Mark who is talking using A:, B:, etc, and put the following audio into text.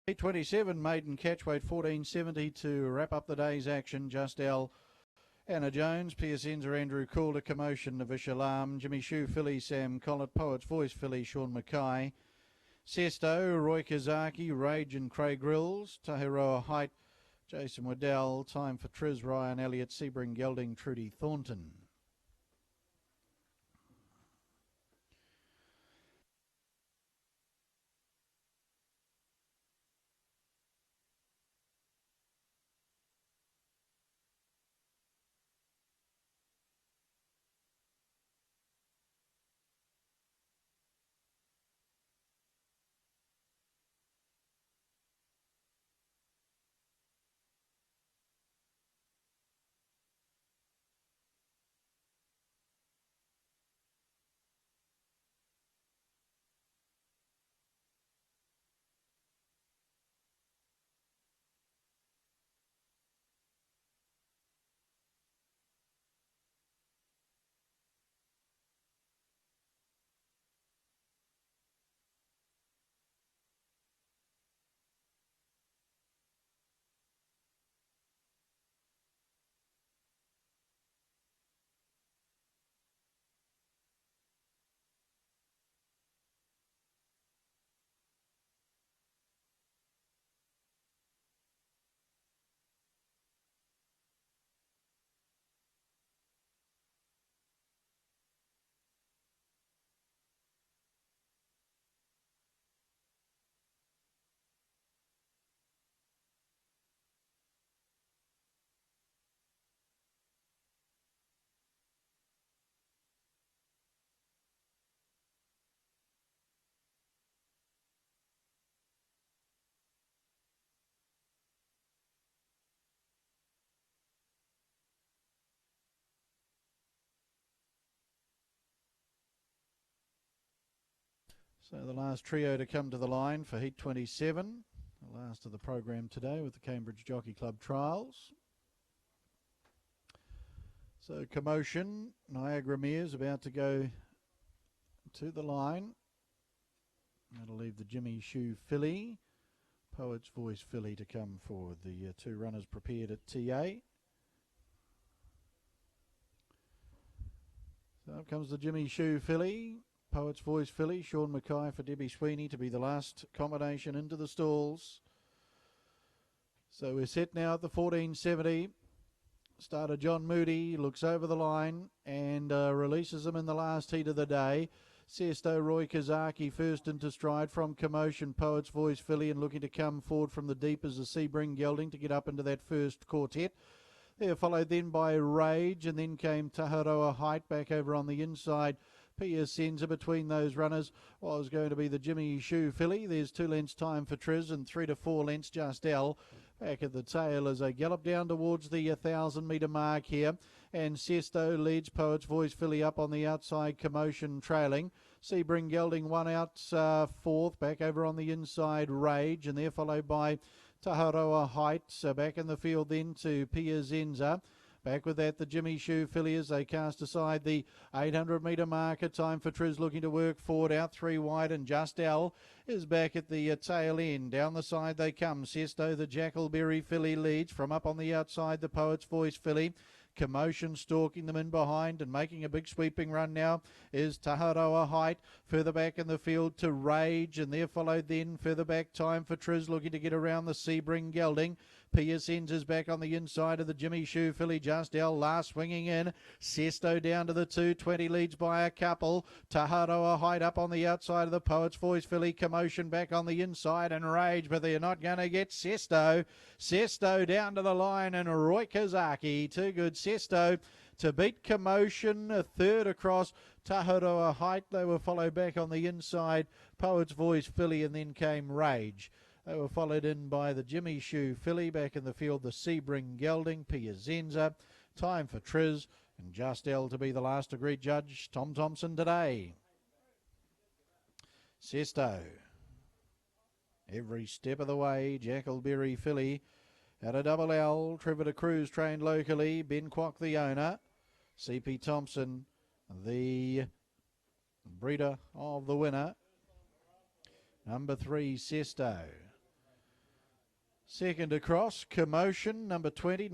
A: 8:27 maiden catchweight 1470 to wrap up the day's action. Just L. Anna Jones, Pierce Enzer, Andrew Calder, Commotion, Navish Alarm, Jimmy Shue, Philly, Sam Collett, Poet's Voice, Philly, Sean Mackay, Sesto, Roy Kazaki, Rage and Craig Grills, Tahiroa Height, Jason Waddell, Time for Triz, Ryan Elliott, Sebring Gelding, Trudy Thornton. So the last trio to come to the line for Heat 27, the last of the program today with the Cambridge Jockey Club trials. So Commotion, Niagara Mears about to go to the line. That'll leave the Jimmy Shue filly, Poet's Voice filly to come forward. The two runners prepared at TA. So up comes the Jimmy Shue filly, Poet's Voice filly, Sean Mackay for Debbie Sweeney to be the last combination into the stalls. So we're set now at the 1470. Starter John Moody looks over the line and releases them in the last heat of the day. Sesto Roy Kazaki first into stride from Commotion, Poet's Voice filly, and looking to come forward from the deep as the Sebring Gelding to get up into that first quartet. They're followed then by Rage, and then came Taharoa Height back over on the inside. Pia Senza between those runners was going to be the Jimmy Shue filly. There's 2 lengths Time for Triz and 3 to 4 lengths Just L. Back at the tail as they gallop down towards the 1,000-metre mark here. And Sesto leads Poet's Voice filly up on the outside, Commotion trailing. Sebring Gelding one out fourth, back over on the inside, Rage, and they're followed by Taharoa Height. So back in the field then to Pia Zenza. Back with that, the Jimmy Shue filly as they cast aside the 800-metre marker. Time for Triz looking to work forward, out 3 wide, and Just L is back at the tail end. Down the side they come. Sesto, the Jackalberry filly, leads from up on the outside, the Poet's Voice filly. Commotion stalking them in behind and making a big sweeping run now is Taharoa Height. Further back in the field to Rage, and there followed then further back Time for Triz looking to get around the Sebring Gelding. P.S. is back on the inside of the Jimmy Shue filly. Just L last swinging in. Sesto down to the 220, leads by a couple. Taharoa Height up on the outside of the Poet's Voice filly. Commotion back on the inside and Rage, but they're not going to get Sesto. Sesto down to the line and Roy Kazaki. Too good Sesto to beat Commotion. A third across Taharoa Height. They were followed back on the inside. Poet's Voice filly, and then came Rage. They were followed in by the Jimmy Shue filly. Back in the field, the Sebring Gelding, Pia Zenza, Time for Triz, and Just L to be the last agreed judge, Tom Thompson today. Sesto, every step of the way, Jackalberry filly at a double L. Trevor de Cruz trained locally, Ben Kwok the owner, CP Thompson the breeder of the winner. Number 3, Sesto. Second across, Commotion, number 20,